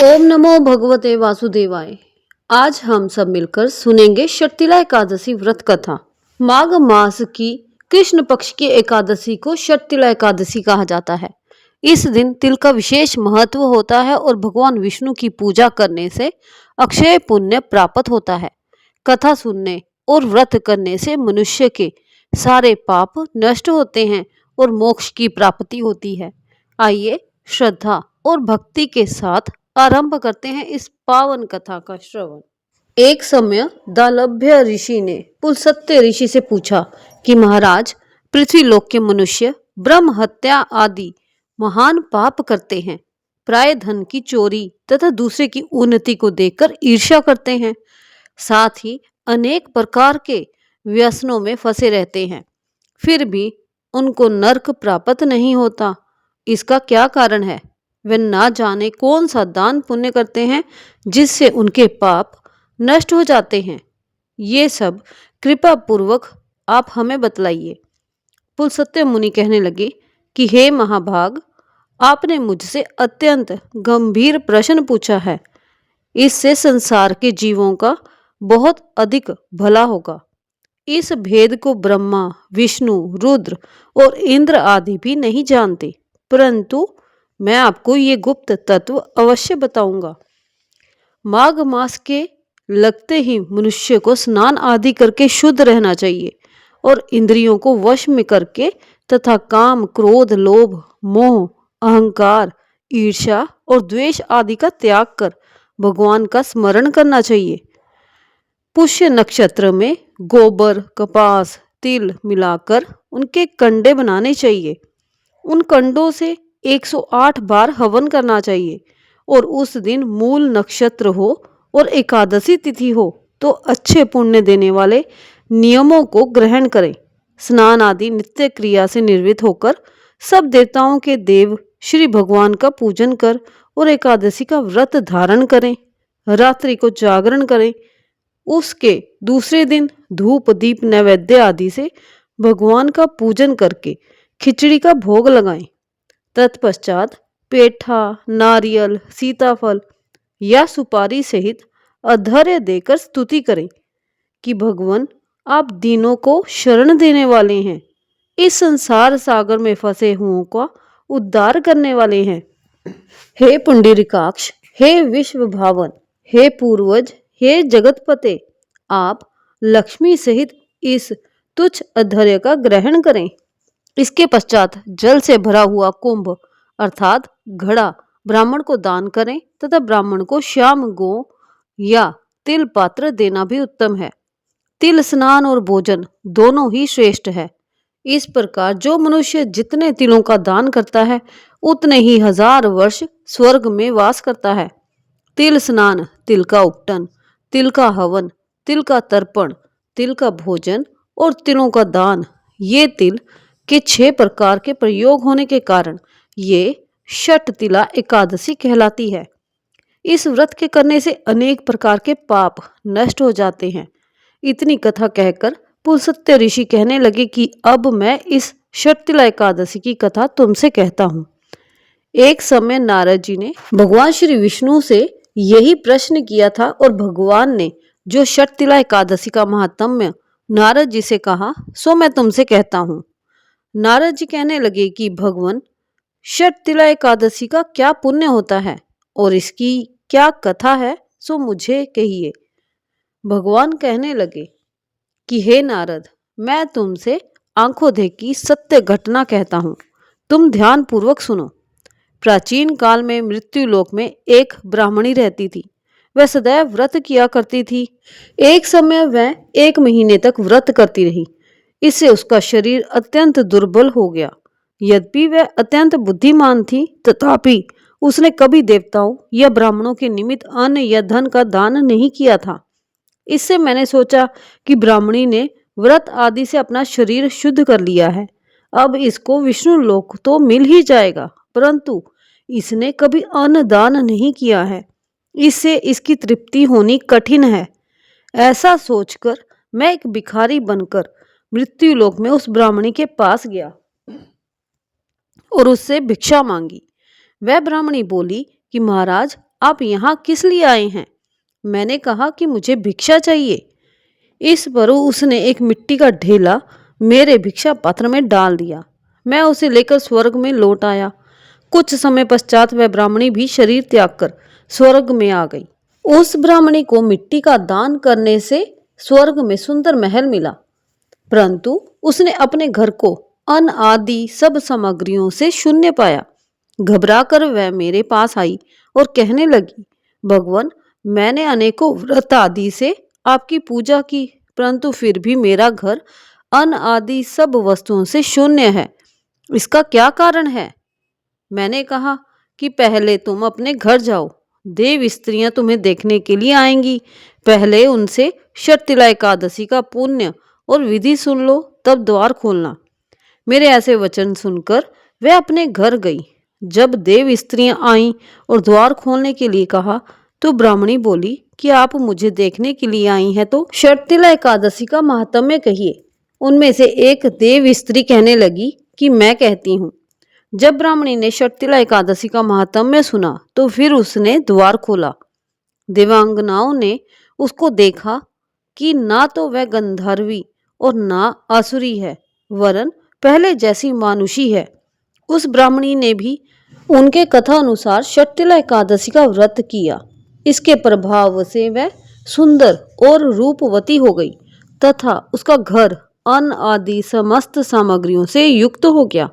ओम नमो भगवते वासुदेवाय। आज हम सब मिलकर सुनेंगे षटतिला एकादशी व्रत कथा। माघ मास की कृष्ण पक्ष की एकादशी को षटतिला एकादशी कहा जाता है। इस दिन तिल का विशेष महत्व होता है और भगवान विष्णु की पूजा करने से अक्षय पुण्य प्राप्त होता है। कथा सुनने और व्रत करने से मनुष्य के सारे पाप नष्ट होते हैं और मोक्ष की प्राप्ति होती है। आइए श्रद्धा और भक्ति के साथ आरंभ करते हैं इस पावन कथा का श्रवण। एक समय दालभ्य ऋषि ने पुलस्त्य ऋषि से पूछा कि महाराज, पृथ्वीलोक के मनुष्य ब्रह्म हत्या आदि महान पाप करते हैं। प्राय धन की चोरी तथा दूसरे की उन्नति को देखकर ईर्ष्या करते हैं। साथ ही अनेक प्रकार के व्यसनों में फंसे रहते हैं, फिर भी उनको नरक प्राप्त नहीं होता। इसका क्या कारण है? वे ना जाने कौन सा दान पुण्य करते हैं जिससे उनके पाप नष्ट हो जाते हैं। ये सब कृपा पूर्वक आप हमें बतलाइए। पुलस्त्य मुनि कहने लगे कि हे महाभाग, आपने मुझसे अत्यंत गंभीर प्रश्न पूछा है। इससे संसार के जीवों का बहुत अधिक भला होगा। इस भेद को ब्रह्मा, विष्णु, रुद्र और इंद्र आदि भी नहीं जानते, परंतु मैं आपको ये गुप्त तत्व अवश्य बताऊंगा। माघ मास के लगते ही मनुष्य को स्नान आदि करके शुद्ध रहना चाहिए और इंद्रियों को वश में करके तथा काम, क्रोध, लोभ, मोह, अहंकार, ईर्ष्या और द्वेष आदि का त्याग कर भगवान का स्मरण करना चाहिए। पुष्य नक्षत्र में गोबर, कपास, तिल मिलाकर उनके कंडे बनाने चाहिए। उन कंडों से 108 बार हवन करना चाहिए और उस दिन मूल नक्षत्र हो और एकादशी तिथि हो तो अच्छे पुण्य देने वाले नियमों को ग्रहण करें। स्नान आदि नित्य क्रिया से निर्वृत्त होकर सब देवताओं के देव श्री भगवान का पूजन कर और एकादशी का व्रत धारण करें। रात्रि को जागरण करें। उसके दूसरे दिन धूप, दीप, नैवेद्य आदि से भगवान का पूजन करके खिचड़ी का भोग लगाएं। तत्पश्चात पेठा, नारियल, सीताफल या सुपारी सहित अधर्य देकर स्तुति करें कि भगवान, आप दीनों को शरण देने वाले हैं, इस संसार सागर में फंसे हुओं का उद्धार करने वाले हैं। हे पुंडरीकाक्ष, हे विश्व भावन, हे पूर्वज, हे जगतपते, आप लक्ष्मी सहित इस तुच्छ अधर्य का ग्रहण करें। इसके पश्चात जल से भरा हुआ कुंभ अर्थात घड़ा ब्राह्मण को दान करें तथा ब्राह्मण को श्याम गो या तिल पात्र देना भी उत्तम है। तिल स्नान और भोजन दोनों ही श्रेष्ठ है। इस प्रकार जो मनुष्य जितने तिलों का दान करता है उतने ही 1000 वर्ष स्वर्ग में वास करता है। तिल स्नान, तिल का उपटन, तिल का हवन, तिल का तर्पण, तिल का भोजन और तिलों का दान, ये तिल के 6 प्रकार के प्रयोग होने के कारण ये षटतिला एकादशी कहलाती है। इस व्रत के करने से अनेक प्रकार के पाप नष्ट हो जाते हैं। इतनी कथा कहकर पुलस्त्य ऋषि कहने लगे कि अब मैं इस षटतिला एकादशी की कथा तुमसे कहता हूँ। एक समय नारद जी ने भगवान श्री विष्णु से यही प्रश्न किया था और भगवान ने जो षटतिला एकादशी का महात्म्य नारद जी से कहा सो मैं तुमसे कहता हूँ। नारद जी कहने लगे कि भगवान, षटतिला एकादशी का क्या पुण्य होता है और इसकी क्या कथा है, सो मुझे कहिए। भगवान कहने लगे कि हे नारद, मैं तुमसे आंखों देखी सत्य घटना कहता हूँ, तुम ध्यान पूर्वक सुनो। प्राचीन काल में मृत्यु लोक में एक ब्राह्मणी रहती थी। वह सदैव व्रत किया करती थी। एक समय वह 1 महीने तक व्रत करती रही। इससे उसका शरीर अत्यंत दुर्बल हो गया। यद्यपि वह अत्यंत बुद्धिमान थी, तथापि उसने कभी देवताओं या ब्राह्मणों के निमित्त अन्न या धन का दान नहीं किया था। इससे मैंने सोचा कि ब्राह्मणी ने व्रत आदि से अपना शरीर शुद्ध कर लिया है, अब इसको विष्णु लोक तो मिल ही जाएगा, परंतु इसने कभी अन्न दान नहीं किया है, इससे इसकी तृप्ति होनी कठिन है। ऐसा सोचकर मैं एक भिखारी बनकर मृत्यु लोक में उस ब्राह्मणी के पास गया और उससे भिक्षा मांगी। वह ब्राह्मणी बोली कि महाराज, आप यहाँ किस लिए आए हैं? मैंने कहा कि मुझे भिक्षा चाहिए। इस पर उसने एक मिट्टी का ढेला मेरे भिक्षा पात्र में डाल दिया। मैं उसे लेकर स्वर्ग में लौट आया। कुछ समय पश्चात वह ब्राह्मणी भी शरीर त्याग कर स्वर्ग में आ गई। उस ब्राह्मणी को मिट्टी का दान करने से स्वर्ग में सुंदर महल मिला, परंतु उसने अपने घर को अन्न आदि सब सामग्रियों से शून्य पाया। घबराकर वह मेरे पास आई और कहने लगी, भगवान, मैंने अनेकों व्रत आदि से आपकी पूजा की, परंतु फिर भी मेरा घर अन्न आदि सब वस्तुओं से शून्य है। इसका क्या कारण है? मैंने कहा कि पहले तुम अपने घर जाओ, देव स्त्रियां तुम्हें देखने के लिए आएंगी। पहले उनसे शर्तिला एकादशी का पुण्य और विधि सुन लो, तब द्वार खोलना। मेरे ऐसे वचन सुनकर वह अपने घर गई। जब देव स्त्रियां आईं और द्वार खोलने के लिए कहा, तो ब्राह्मणी बोली कि आप मुझे देखने के लिए आई हैं तो शर्तिला एकादशी का महात्म्य कहिए। उनमें से एक देव स्त्री कहने लगी कि मैं कहती हूँ। जब ब्राह्मणी ने शर्तिला एकादशी का महात्म्य सुना तो फिर उसने द्वार खोला। देवांगनाओं ने उसको देखा कि ना तो वह गंधर्वी और ना आसुरी है, वरन पहले जैसी मानुषी है। उस ब्राह्मणी ने भी उनके कथा अनुसार शर्तिला एकादशी का व्रत किया। इसके प्रभाव से वह सुंदर और रूपवती हो गई तथा उसका घर अन्न आदि समस्त सामग्रियों से युक्त हो गया।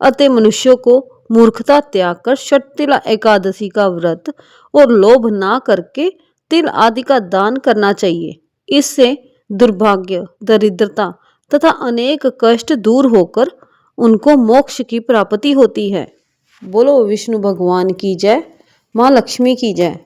अतः मनुष्यों को मूर्खता त्याग कर शर्तिला एकादशी का व्रत और लोभ ना करके तिल आदि का दान करना चाहिए। इससे दुर्भाग्य, दरिद्रता तथा अनेक कष्ट दूर होकर उनको मोक्ष की प्राप्ति होती है। बोलो विष्णु भगवान की जय, माँ लक्ष्मी की जय।